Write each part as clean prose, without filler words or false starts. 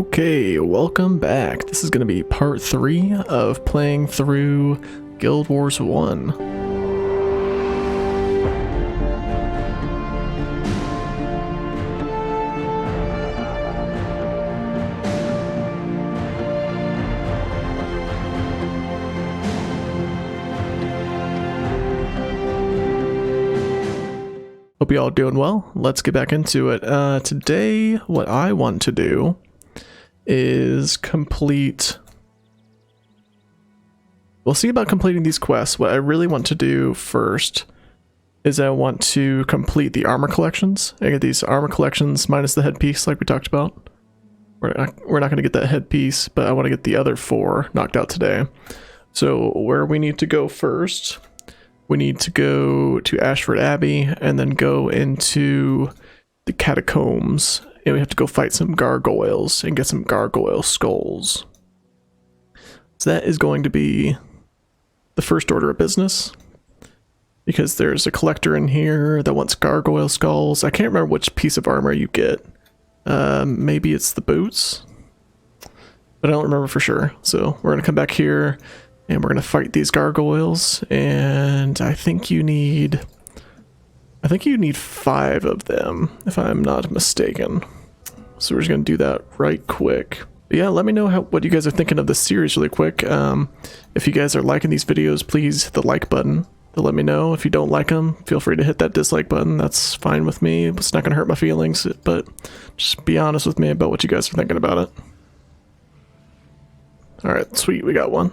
Okay, welcome back. This is going to be part 3 of playing through Guild Wars 1. Hope you all doing well. Let's get back into it. Today, what I want to do is complete... We'll see about completing these quests. What I really want to do first is I want to complete the armor collections. I get these armor collections minus the headpiece like we talked about. We're not going to get that headpiece, but I want to get the other 4 knocked out today. So where we need to go first, we need to go to Ashford Abbey and then go into the catacombs. And we have to go fight some gargoyles and get some gargoyle skulls. So that is going to be the first order of business. Because there's a collector in here that wants gargoyle skulls. I can't remember which piece of armor you get. Maybe it's the boots. But I don't remember for sure. So we're going to come back here and we're going to fight these gargoyles. And I think you need 5 of them, if I'm not mistaken. So we're just going to do that right quick. But yeah, let me know what you guys are thinking of this series really quick. If you guys are liking these videos, please hit the like button to let me know. If you don't like them, feel free to hit that dislike button. That's fine with me. It's not going to hurt my feelings, but just be honest with me about what you guys are thinking about it. Alright, sweet, we got one.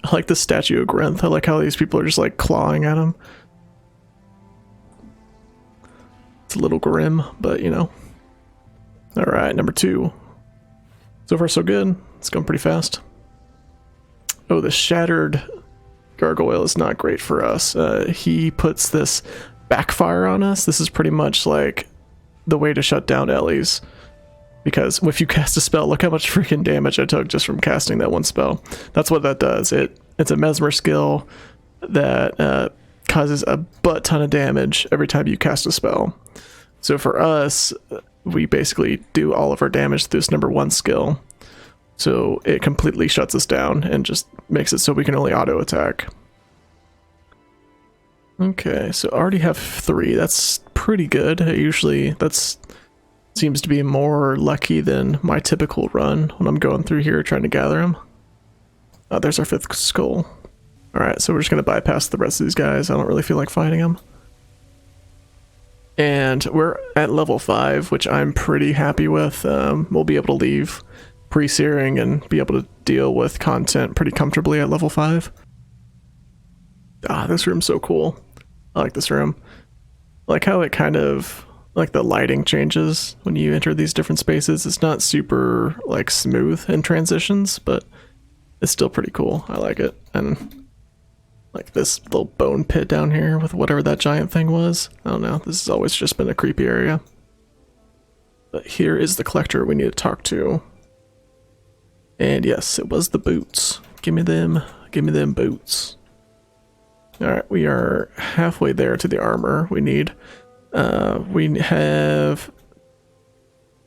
I like the statue of Grenth. I like how these people are just like clawing at him. It's a little grim, but you know. Alright, number 2. So far so good. It's going pretty fast. Oh, the shattered gargoyle is not great for us. He puts this backfire on us. This is pretty much like the way to shut down Ellie's. Because if you cast a spell, look how much freaking damage I took just from casting that one spell. That's what that does. It's a mesmer skill that causes a butt ton of damage every time you cast a spell. So for us, we basically do all of our damage through this number 1 skill. So it completely shuts us down and just makes it so we can only auto attack. Okay, so I already have 3. That's pretty good. That's seems to be more lucky than my typical run when I'm going through here trying to gather them. Oh, there's our 5th skull. Alright, so we're just going to bypass the rest of these guys. I don't really feel like fighting them. And we're at level 5, which I'm pretty happy with. We'll be able to leave pre-searing and be able to deal with content pretty comfortably at level 5. Ah, this room's so cool. I like this room. I like how it kind of... like the lighting changes when you enter these different spaces. It's not super like smooth in transitions, but it's still pretty cool. I like it. And like this little bone pit down here with whatever that giant thing was. I don't know. This has always just been a creepy area. But here is the collector we need to talk to. And yes, it was the boots. Give me them boots. Alright, we are halfway there to the armor we need. We have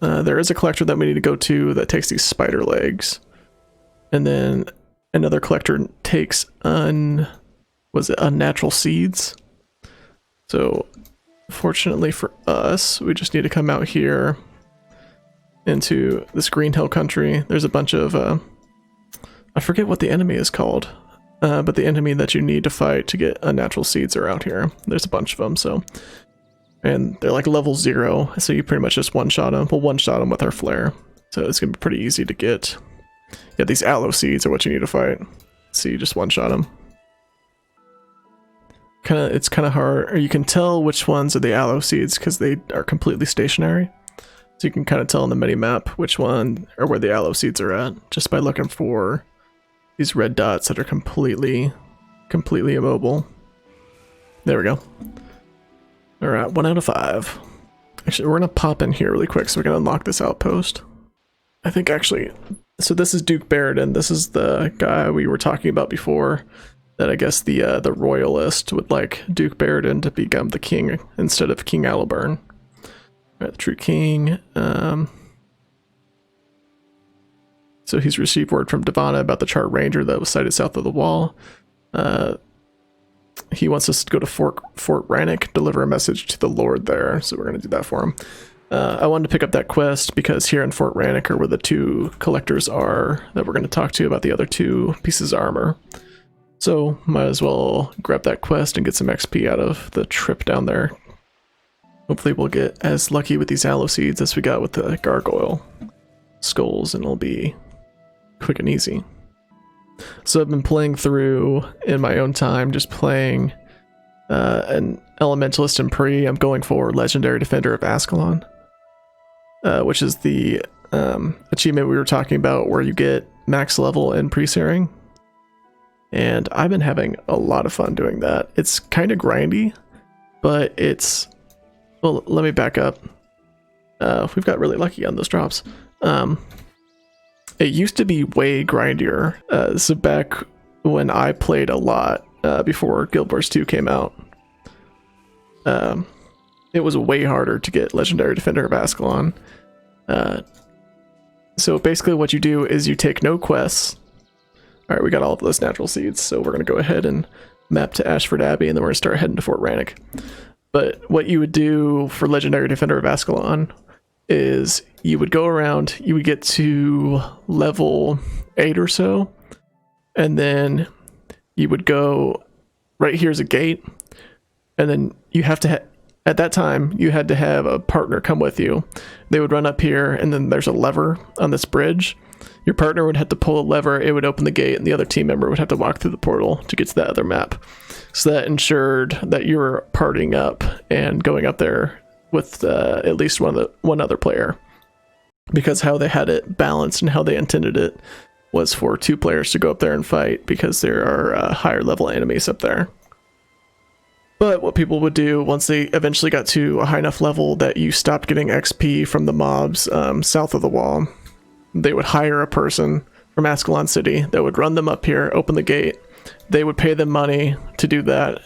there is a collector that we need to go to that takes these spider legs, and then another collector takes Unnatural Seeds. So fortunately for us, we just need to come out here into this Green Hill country. There's a bunch of I forget what the enemy is called, but the enemy that you need to fight to get Unnatural Seeds are out here. There's a bunch of them, so. And they're like level 0, so you pretty much just one-shot them. We'll one-shot them with our flare. So it's going to be pretty easy to get. Yeah, these aloe seeds are what you need to fight. So you just one-shot them. It's kind of hard, or you can tell which ones are the aloe seeds because they are completely stationary. So you can kind of tell on the mini-map which one, or where the aloe seeds are at, just by looking for these red dots that are completely immobile. There we go. Alright, 1 out of 5. Actually, we're gonna pop in here really quick so we can unlock this outpost. I think actually, so this is Duke Barradin. This is the guy we were talking about before, that I guess the royalist would like Duke Barradin to become the king instead of King Aliburn. Alright, the True King. So he's received word from Divana about the Chart Ranger that was sighted south of the wall. He wants us to go to Fort Rannoch, deliver a message to the Lord there, so we're going to do that for him. I wanted to pick up that quest because here in Fort Rannoch are where the 2 collectors are that we're going to talk to about the other 2 pieces of armor. So might as well grab that quest and get some XP out of the trip down there. Hopefully we'll get as lucky with these aloe seeds as we got with the gargoyle skulls, and it'll be quick and easy. So I've been playing through in my own time, just playing an Elementalist in Pre. I'm going for Legendary Defender of Ascalon, which is the achievement we were talking about where you get max level in Pre-searing. And I've been having a lot of fun doing that. It's kind of grindy, but it's... Well, let me back up. We've got really lucky on those drops. It used to be way grindier. So back when I played a lot before Guild Wars 2 came out, it was way harder to get Legendary Defender of Ascalon. So basically what you do is you take no quests. Alright, we got all of those natural seeds, so we're going to go ahead and map to Ashford Abbey, and then we're going to start heading to Fort Rannoch. But what you would do for Legendary Defender of Ascalon is you would go around, you would get to level 8 or so, and then you would go, right here's a gate, and then you have to, at that time, you had to have a partner come with you. They would run up here, and then there's a lever on this bridge. Your partner would have to pull a lever, it would open the gate, and the other team member would have to walk through the portal to get to that other map. So that ensured that you were partying up and going up there with at least one other player. Because how they had it balanced and how they intended it was for 2 players to go up there and fight, because there are higher level enemies up there. But what people would do once they eventually got to a high enough level that you stopped getting XP from the mobs south of the wall, they would hire a person from Ascalon City that would run them up here, open the gate. They would pay them money to do that.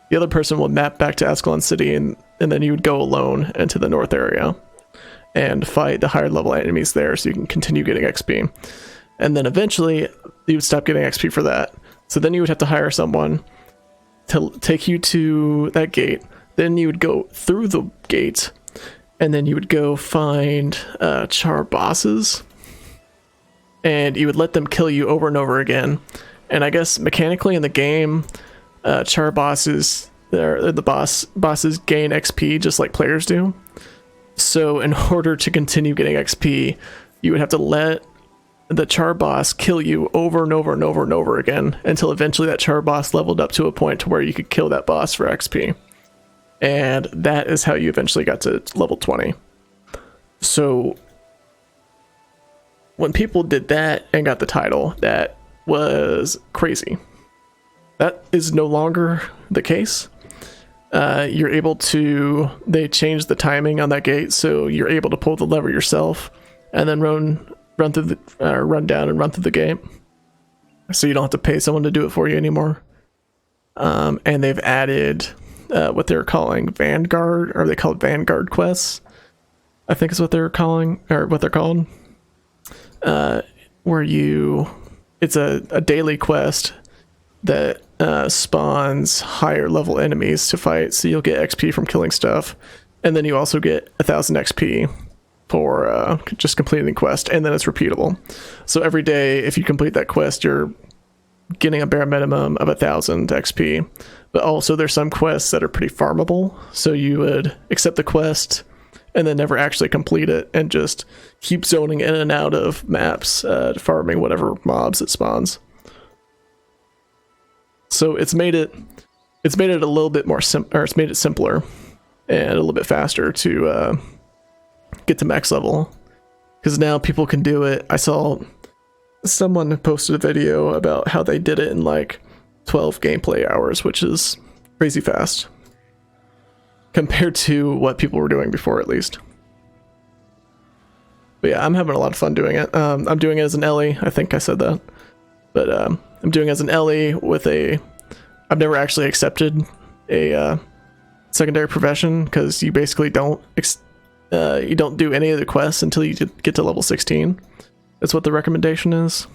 The other person would map back to Ascalon City, and then you would go alone into the north area and fight the higher level enemies there so you can continue getting XP. And then eventually you would stop getting XP for that. So then you would have to hire someone to take you to that gate. Then you would go through the gate, and then you would go find char bosses, and you would let them kill you over and over again. And I guess mechanically in the game, char bosses, the bosses gain XP just like players do. So in order to continue getting XP, you would have to let the char boss kill you over and over and over and over again until eventually that char boss leveled up to a point to where you could kill that boss for XP. And that is how you eventually got to level 20. So when people did that and got the title, that was crazy. That is no longer the case. You're able to, they changed the timing on that gate, so you're able to pull the lever yourself and then run through the run down and run through the gate, so you don't have to pay someone to do it for you anymore. And they've added what they're calling Vanguard, or they call it Vanguard quests, I think is what they're calling, or what they're called. Where it's a daily quest that spawns higher level enemies to fight, so you'll get XP from killing stuff, and then you also get 1000 XP for just completing the quest, and then it's repeatable. So every day, if you complete that quest, you're getting a bare minimum of 1000 XP. But also there's some quests that are pretty farmable, so you would accept the quest and then never actually complete it and just keep zoning in and out of maps, farming whatever mobs it spawns. So it's made it a little bit more it's made it simpler and a little bit faster to get to max level, because now people can do it. I saw someone posted a video about how they did it in like 12 gameplay hours, which is crazy fast compared to what people were doing before, at least. But yeah, I'm having a lot of fun doing it. I'm doing it as an Ellie. I think I said that, but I'm doing it as an Ellie with I've never actually accepted a secondary profession, because you basically don't you don't do any of the quests until you get to level 16. That's what the recommendation is.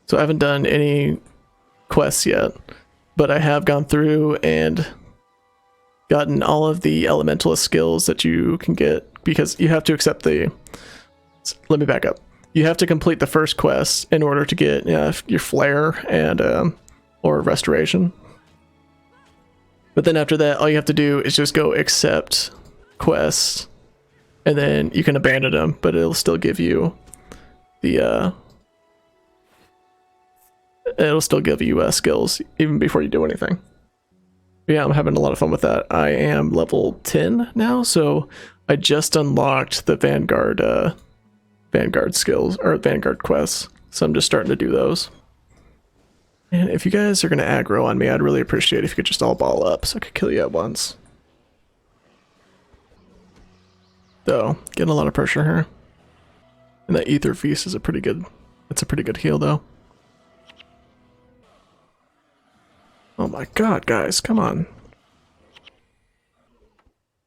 So I haven't done any quests yet, but I have gone through and gotten all of the elementalist skills that you can get, because you have to accept the... Let me back up. You have to complete the first quest in order to get your flare and or restoration. But then after that, all you have to do is just go accept quests, and then you can abandon them, but it'll still give you the skills even before you do anything. But yeah, I'm having a lot of fun with that. I am level 10 now, so I just unlocked the Vanguard skills, or Vanguard quests, so I'm just starting to do those. And if you guys are going to aggro on me, I'd really appreciate if you could just all ball up so I could kill you at once. So, getting a lot of pressure here. And that Ether Feast is a pretty good heal though. Oh my god, guys, come on.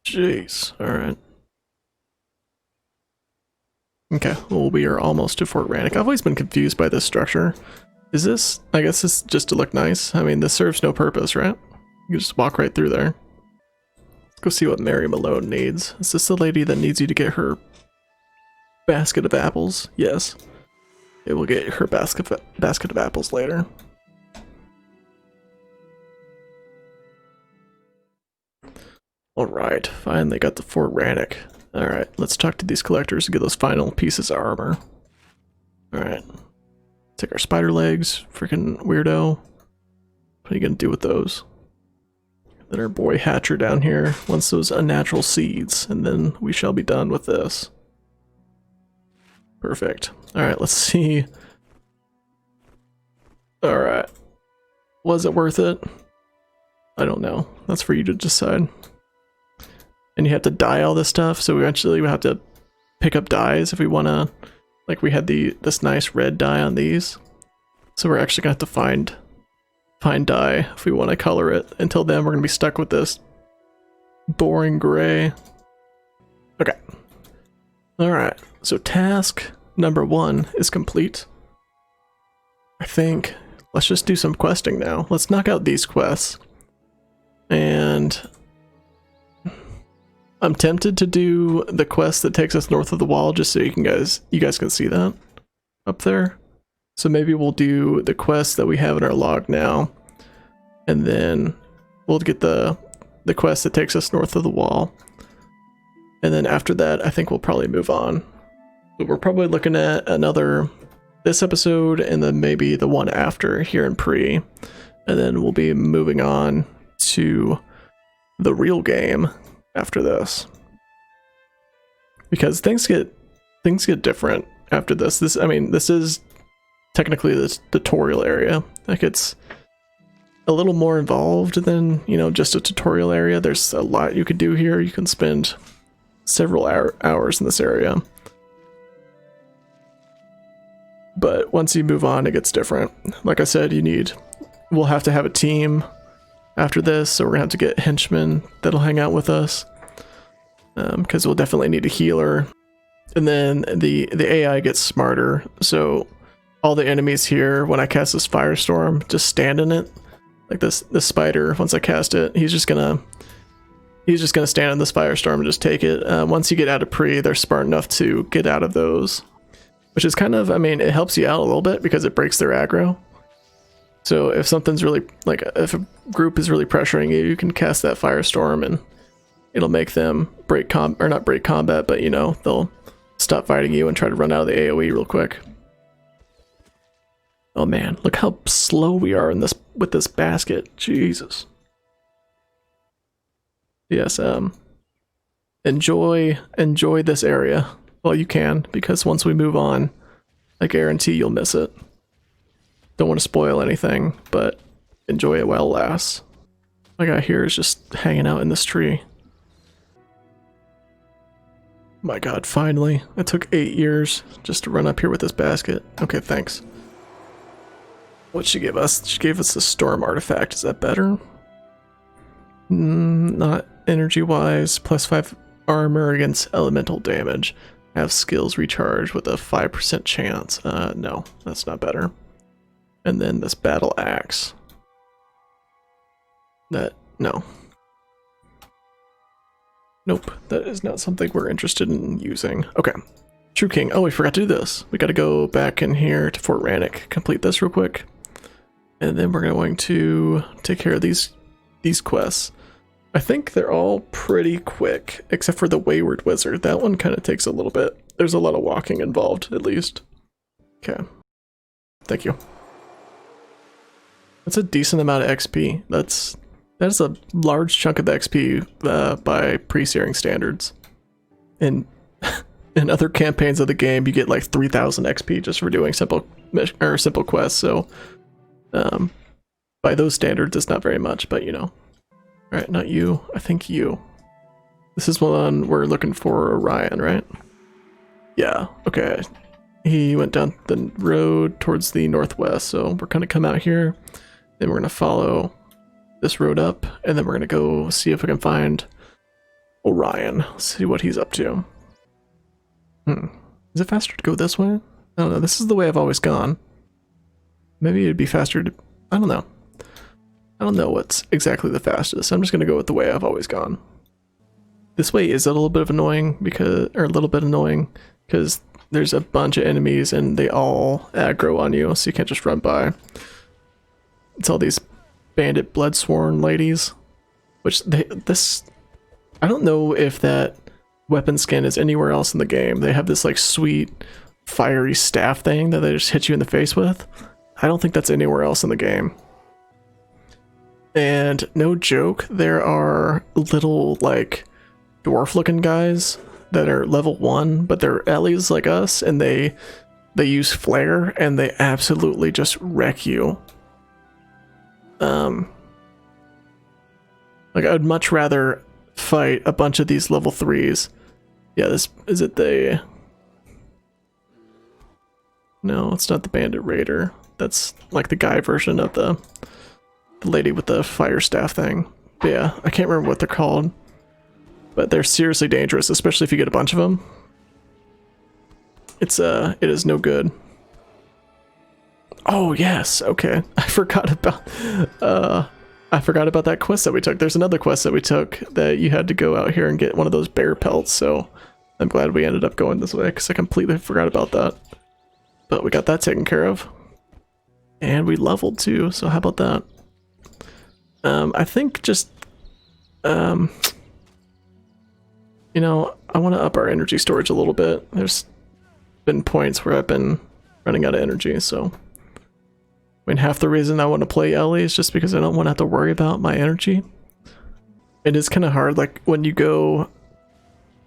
Jeez, alright. Okay, well, we are almost to Fort Rannoch. I've always been confused by this structure. Is this, I guess this is just to look nice. I mean, this serves no purpose, right? You can just walk right through there. Let's go see what Mary Malone needs. Is this the lady that needs you to get her basket of apples? Yes. It will get her basket of apples later. Alright, finally got the Fort Rannoch. Alright, let's talk to these collectors to get those final pieces of armor. Alright. Take our spider legs, freaking weirdo. What are you gonna do with those? Then our boy Hatcher down here wants those unnatural seeds, and then we shall be done with this. Perfect. Alright, let's see. Alright. Was it worth it? I don't know. That's for you to decide. And you have to dye all this stuff, so eventually we have to pick up dyes if we want to, like we had this nice red dye on these. So we're actually going to have to find dye if we want to color it. Until then, we're going to be stuck with this boring gray. Okay. Alright, so task number 1 is complete. I think, let's just do some questing now. Let's knock out these quests. And I'm tempted to do the quest that takes us north of the wall, just so you guys can see that up there. So maybe we'll do the quest that we have in our log now, and then we'll get the quest that takes us north of the wall. And then after that, I think we'll probably move on. But we're probably looking at this episode, and then maybe the one after here in Pre, and then we'll be moving on to the real game after this, because things get different after this. I mean, this is technically the tutorial area. Like, it's a little more involved than, just a tutorial area. There's a lot you could do here. You can spend several hours in this area, but once you move on, it gets different. Like I said, we'll have to have a team after this, so we're gonna have to get henchmen that'll hang out with us, because we'll definitely need a healer. And then the AI gets smarter, so all the enemies here, when I cast this firestorm, just stand in it. Like this spider, once I cast it, he's just gonna stand in this firestorm and just take it. Once you get out of Pre, they're smart enough to get out of those, which is kind of, I mean, it helps you out a little bit because it breaks their aggro. So if something's really, like, if a group is really pressuring you, you can cast that firestorm and it'll make them not break combat, but they'll stop fighting you and try to run out of the AoE real quick. Oh man, look how slow we are with this basket. Jesus. Yes, enjoy this area while you can, because once we move on, I guarantee you'll miss it. Don't want to spoil anything, but enjoy it while it lasts. My guy here is just hanging out in this tree. My god, finally. It took 8 years just to run up here with this basket. Okay, thanks. What'd she give us? She gave us the storm artifact. Is that better? Not energy-wise. +5 armor against elemental damage. Have skills recharge with a 5% chance. No, that's not better. And then this battle axe. No. Nope, that is not something we're interested in using. Okay, True King. Oh, we forgot to do this. We got to go back in here to Fort Rannoch, complete this real quick. And then we're going to take care of these quests. I think they're all pretty quick, except for the Wayward Wizard. That one kind of takes a little bit. There's a lot of walking involved, at least. Okay. Thank you. That's a decent amount of XP. That's a large chunk of the XP by pre-searing standards. In other campaigns of the game, you get like 3,000 XP just for doing simple quests. So, by those standards, it's not very much, but you know. All right, not you. I think you. This is one we're looking for Orion, right? Yeah. Okay. He went down the road towards the northwest, so we're gonna come out here. Then we're gonna follow this road up, and then we're gonna go see if we can find Orion. See what he's up to. Is it faster to go this way? I don't know. This is the way I've always gone. Maybe it'd be faster to... I don't know. I don't know what's exactly the fastest. I'm just gonna go with the way I've always gone. This way is a little bit annoying because there's a bunch of enemies and they all aggro on you, so you can't just run by. It's all these bandit bloodsworn ladies, which I don't know if that weapon skin is anywhere else in the game. They have this like sweet fiery staff thing that they just hit you in the face with. I don't think that's anywhere else in the game. And no joke, there are little like dwarf looking guys that are level 1, but they're Ellies like us, and they use flare and they absolutely just wreck you. Like I'd much rather fight a bunch of these level 3s. Yeah, this is it. No, it's not the Bandit Raider. That's like the guy version of the lady with the fire staff thing. But yeah, I can't remember what they're called, but they're seriously dangerous, especially if you get a bunch of them. It is no good. Oh yes, okay. I forgot about that quest that we took. There's another quest that we took that you had to go out here and get one of those bear pelts, so I'm glad we ended up going this way because I completely forgot about that. But we got that taken care of. And we leveled too, so how about that? I think just you know, I want to up our energy storage a little bit. There's been points where I've been running out of energy, so I mean, half the reason I want to play Ellie is just because I don't want to have to worry about my energy. It is kind of hard, like when you go,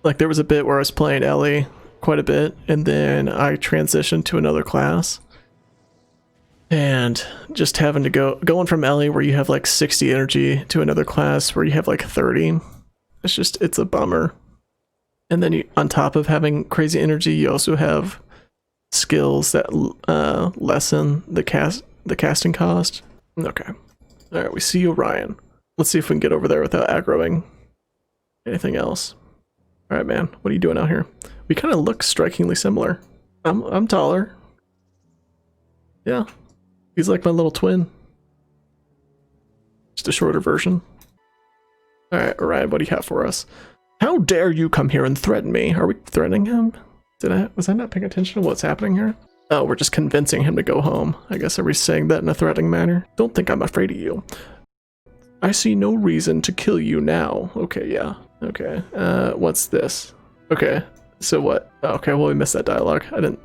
like there was a bit where I was playing Ellie quite a bit, and then I transitioned to another class. And just having to going from Ellie where you have like 60 energy to another class where you have like 30, it's a bummer. And then on top of having crazy energy, you also have skills that lessen the casting cost. Okay. All right, we see Orion. Let's see if we can get over there without aggroing anything else. All right, man. What are you doing out here? We kind of look strikingly similar. I'm taller. Yeah. He's like my little twin. Just a shorter version. All right, Orion, what do you have for us? How dare you come here and threaten me? Are we threatening him? Was I not paying attention to what's happening here? Oh, we're just convincing him to go home. I guess are we saying that in a threatening manner? Don't think I'm afraid of you. I see no reason to kill you now. Okay, yeah. Okay. What's this? Okay. So what? Okay, well we missed that dialogue. I didn't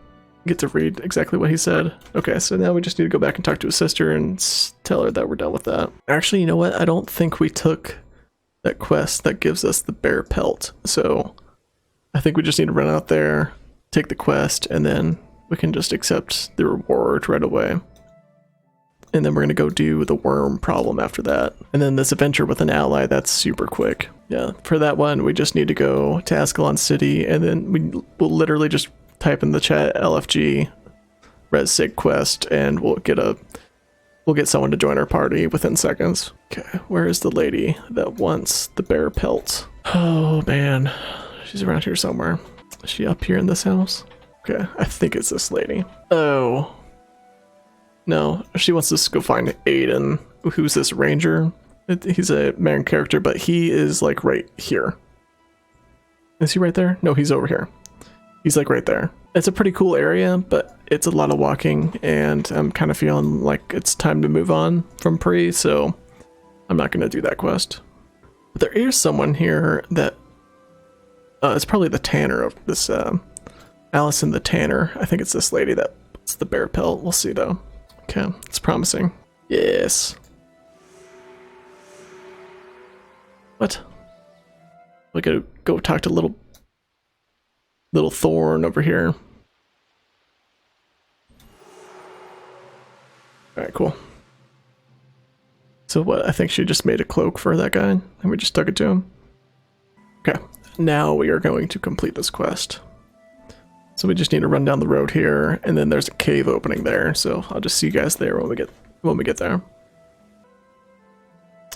get to read exactly what he said. Okay, so now we just need to go back and talk to his sister and tell her that we're done with that. Actually, you know what? I don't think we took that quest that gives us the bear pelt. So I think we just need to run out there, take the quest, and then we can just accept the reward right away. And then we're going to go do the worm problem after that. And then this adventure with an ally, that's super quick. Yeah, for that one, we just need to go to Ascalon City, and then we'll literally just type in the chat LFG res sig quest, and we'll get someone to join our party within seconds. Okay, where is the lady that wants the bear pelt? Oh man, She's around here somewhere. Is she up here in this house? Okay, I think it's this lady. Oh. No, she wants us to go find Aiden. Who's this ranger? He's a main character, but he is like right here. Is he right there? No, he's over here. He's like right there. It's a pretty cool area, but it's a lot of walking, and I'm kind of feeling like it's time to move on from Pre, so I'm not going to do that quest. But there is someone here that... it's probably the tanner of this... Allison the tanner. I think it's this lady that puts the bear pelt. We'll see, though. Okay, it's promising. Yes. What? We gotta go talk to little Thorn over here. Alright, cool. So what, I think she just made a cloak for that guy, and we just stuck it to him. Okay, now we are going to complete this quest. So we just need to run down the road here, and then there's a cave opening there, so I'll just see you guys there when we get there.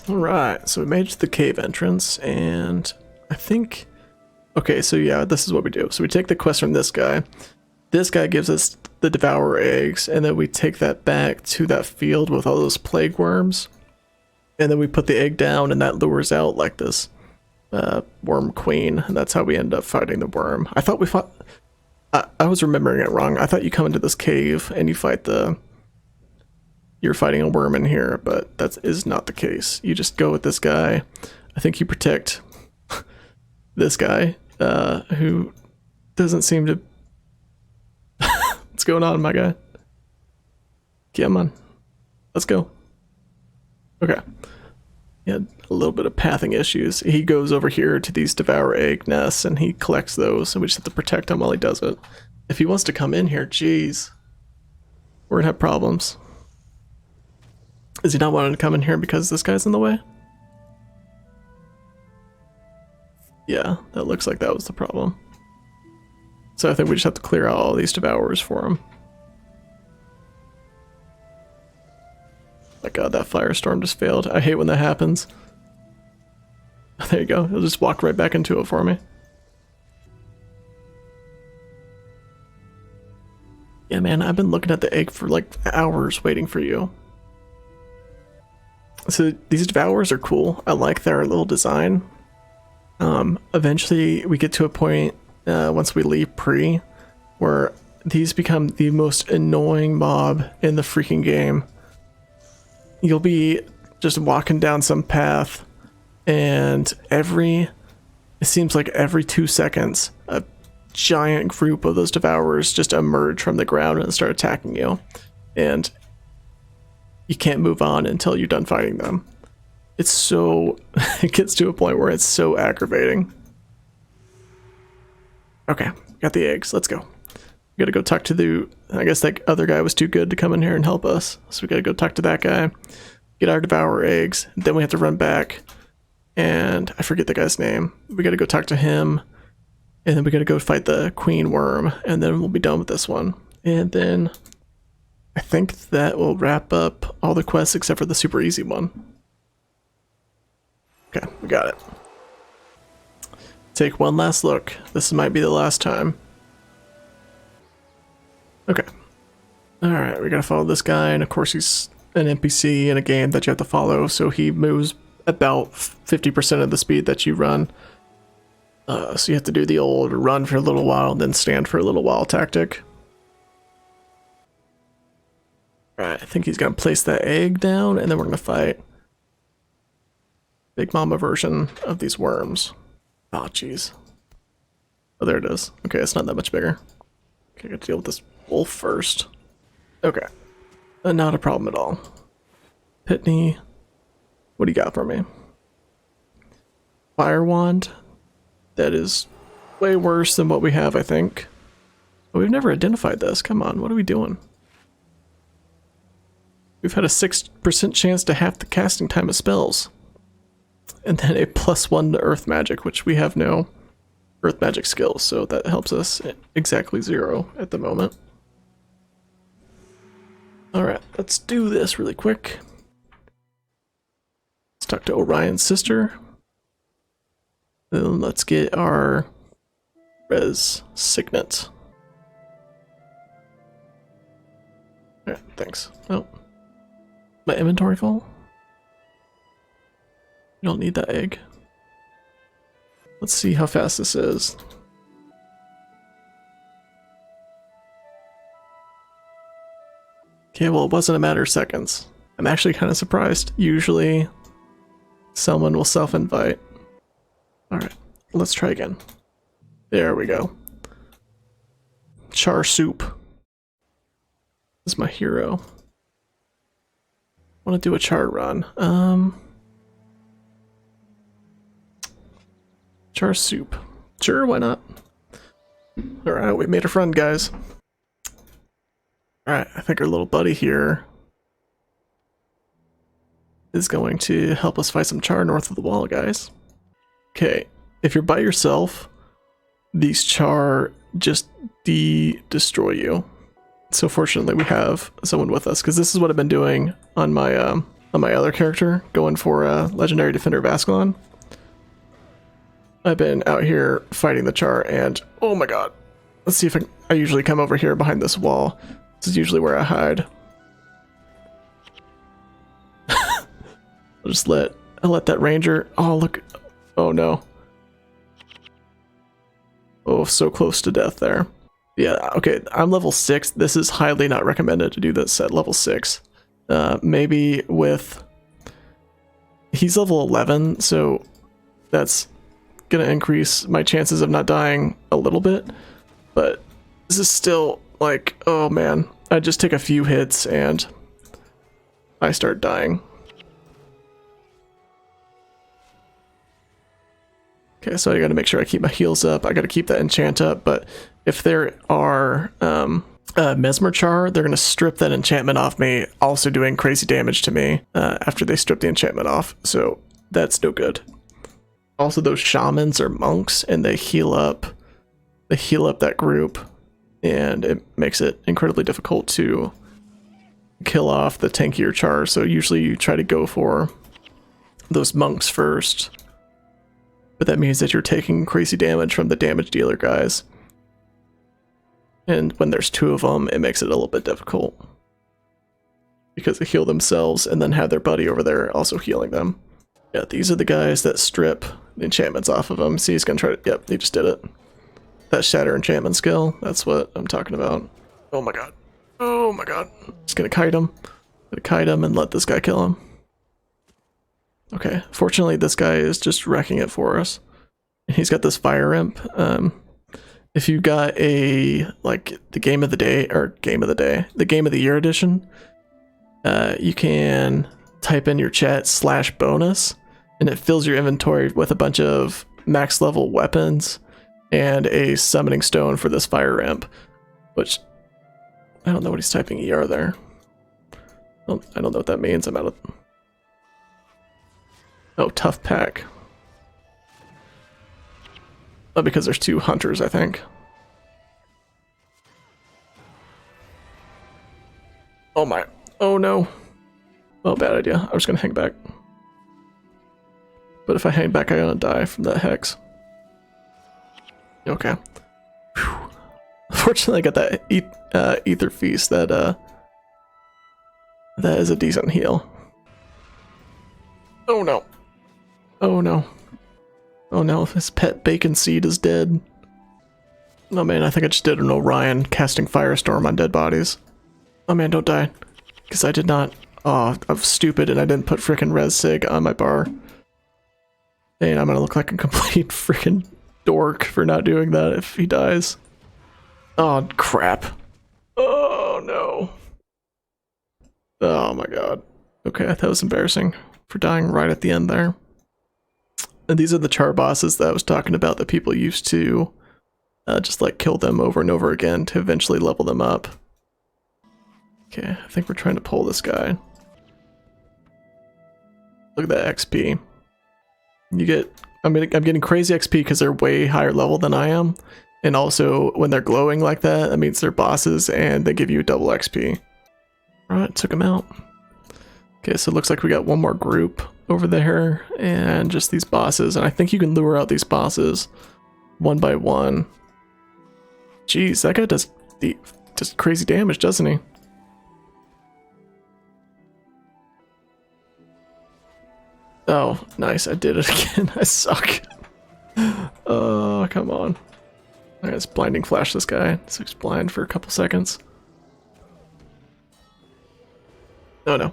Alright, so we made it to the cave entrance, and I think... Okay, so yeah, this is what we do. So we take the quest from this guy. This guy gives us the Devour eggs, and then we take that back to that field with all those plague worms. And then we put the egg down, and that lures out like this worm queen, and that's how we end up fighting the worm. I thought we fought... I was remembering it wrong. I thought you come into this cave and you fight you're fighting a worm in here, but that is not the case. You just go with this guy. I think you protect this guy, who doesn't seem to... What's going on, my guy? Come on. Let's go. Okay. He had a little bit of pathing issues. He goes over here to these Devour egg nests, and he collects those, and we just have to protect him while he does it. If he wants to come in here, jeez. We're gonna have problems. Is he not wanting to come in here because this guy's in the way? Yeah, that looks like that was the problem. So I think we just have to clear out all these Devourers for him. My god, that firestorm just failed. I hate when that happens. There you go. He'll just walk right back into it for me. Yeah, man, I've been looking at the egg for like hours waiting for you. So these Devourers are cool. I like their little design. Eventually we get to a point, once we leave Pre, where these become the most annoying mob in the freaking game. You'll be just walking down some path, and it seems like every 2 seconds, a giant group of those Devourers just emerge from the ground and start attacking you. And you can't move on until you're done fighting them. It's so... it gets to a point where it's so aggravating. Okay, got the eggs. Let's go. We gotta go talk to the... I guess that other guy was too good to come in here and help us. So we gotta go talk to that guy. Get our Devour eggs. Then we have to run back. And I forget the guy's name. We gotta go talk to him. And then we gotta go fight the queen worm. And then we'll be done with this one. And then... I think that will wrap up all the quests except for the super easy one. Okay, we got it. Take one last look. This might be the last time. Okay. Alright, we gotta follow this guy, and of course he's an NPC in a game that you have to follow, so he moves about 50% of the speed that you run. So you have to do the old run for a little while, then stand for a little while tactic. Alright, I think he's gonna place that egg down, and then we're gonna fight Big Mama version of these worms. Oh, jeez. Oh, there it is. Okay, it's not that much bigger. Okay, I gotta deal with this wolf first. Okay. Not a problem at all. Pitney, what do you got for me? Fire wand? That is way worse than what we have, I think. But we've never identified this. Come on, what are we doing? We've had a 6% chance to half the casting time of spells. And then a +1 to earth magic, which we have no earth magic skills, so that helps us exactly 0 at the moment. Alright, let's do this really quick. Let's talk to Orion's sister. Then let's get our res signet. Alright, thanks. Oh. My inventory full? You don't need that egg. Let's see how fast this is. Okay, well, it wasn't a matter of seconds. I'm actually kind of surprised. Usually, someone will self-invite. Alright, let's try again. There we go. Char soup. This is my hero. I want to do a char run. Char soup. Sure, why not? Alright, we made a friend, guys. Alright, I think our little buddy here is going to help us fight some char north of the wall, guys. Okay, if you're by yourself, these char just destroy you. So fortunately we have someone with us, because this is what I've been doing on my other character, going for a Legendary Defender of Ascalon. I've been out here fighting the char, and oh my god. Let's see if I usually come over here behind this wall. This is usually where I hide. I'll just let that ranger. Oh look. Oh no. Oh, so close to death there. Yeah, okay, I'm level 6. This is highly not recommended to do this at level 6. Maybe with... He's level 11, so that's gonna increase my chances of not dying a little bit. But this is still like, oh man, I just take a few hits and I start dying. Okay, so I gotta make sure I keep my heals up. I gotta keep that enchant up, but if there are Mesmer Char, they're gonna strip that enchantment off me, also doing crazy damage to me after they strip the enchantment off, so that's no good. Also, those shamans are monks, and they heal up that group, and it makes it incredibly difficult to kill off the tankier char, so usually you try to go for those monks first. But that means that you're taking crazy damage from the damage dealer guys. And when there's 2 of them, it makes it a little bit difficult. Because they heal themselves and then have their buddy over there also healing them. Yeah, these are the guys that strip the enchantments off of them. See, he's gonna try to, yep, he just did it. That shatter enchantment skill, that's what I'm talking about. Oh my god. Oh my god. Just gonna kite him. Gonna kite him and let this guy kill him. Okay, fortunately this guy is just wrecking it for us. He's got this fire imp. If you got like the game of the day, the game of the year edition, you can type in your chat /bonus and it fills your inventory with a bunch of max level weapons and a summoning stone for this fire imp, which I don't know what he's typing ER there. I don't know what that means. I'm out of... Oh, tough pack. Oh, because there's 2 hunters, I think. Oh my. Oh no. Oh, bad idea. I was gonna hang back. But if I hang back, I'm gonna die from that hex. Okay. Whew. Fortunately, I got that ether feast. That is a decent heal. Oh no. Oh no. Oh no, this pet bacon seed is dead. Oh man, I think I just did an Orion casting firestorm on dead bodies. Oh man, don't die. Because I did not... Oh, I'm stupid and I didn't put frickin' res sig on my bar. And I'm gonna look like a complete frickin' dork for not doing that if he dies. Oh, crap. Oh no. Oh my god. Okay, that was embarrassing for dying right at the end there. And these are the char bosses that I was talking about that people used to just like kill them over and over again to eventually level them up. Okay, I think we're trying to pull this guy. Look at that XP. You get, I'm getting crazy XP because they're way higher level than I am. And also when they're glowing like that, that means they're bosses and they give you double XP. Alright, took him out. Okay, so it looks like we got one more group over there and just these bosses, and I think you can lure out these bosses one by one Jeez, that guy does crazy damage, doesn't he? Oh, nice. I did it again. I suck. Oh, come on. Alright, let's blinding flash this guy. So he's blind for a couple seconds. Oh no.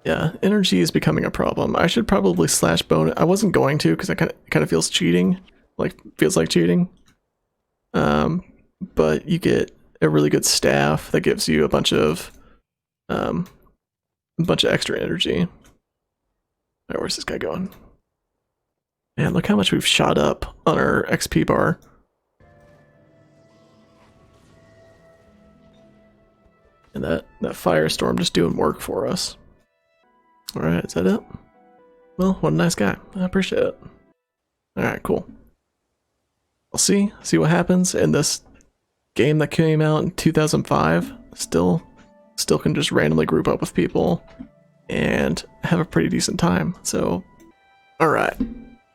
Yeah, energy is becoming a problem. I should probably slash bone. I wasn't going to because I kind of feels cheating. Feels like cheating. But you get a really good staff that gives you a bunch of extra energy. Alright, where's this guy going? Man, look how much we've shot up on our XP bar. And that firestorm just doing work for us. Alright, is that it? Well, what a nice guy. I appreciate it. Alright, cool. We'll see what happens in this game that came out in 2005. Still can just randomly group up with people and have a pretty decent time. So, alright.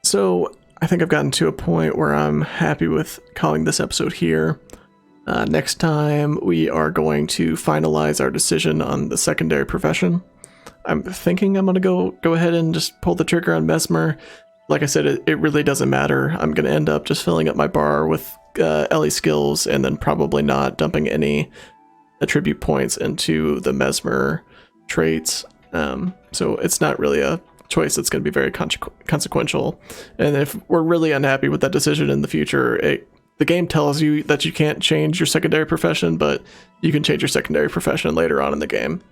So, I think I've gotten to a point where I'm happy with calling this episode here. Next time, we are going to finalize our decision on the secondary profession. I'm thinking I'm going to go ahead and just pull the trigger on Mesmer. Like I said, it really doesn't matter. I'm going to end up just filling up my bar with Ellie skills and then probably not dumping any attribute points into the Mesmer traits. So it's not really a choice that's going to be very consequential. And if we're really unhappy with that decision in the future, the game tells you that you can't change your secondary profession, but you can change your secondary profession later on in the game.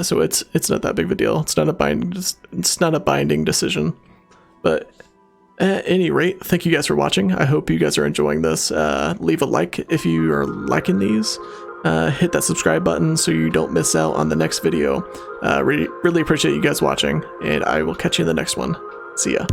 So it's not that big of a deal. It's not a binding decision. But at any rate, thank you guys for watching. I hope you guys are enjoying this. Leave a like if you are liking these. Hit that subscribe button so you don't miss out on the next video. Really appreciate you guys watching, and I will catch you in the next one. See ya.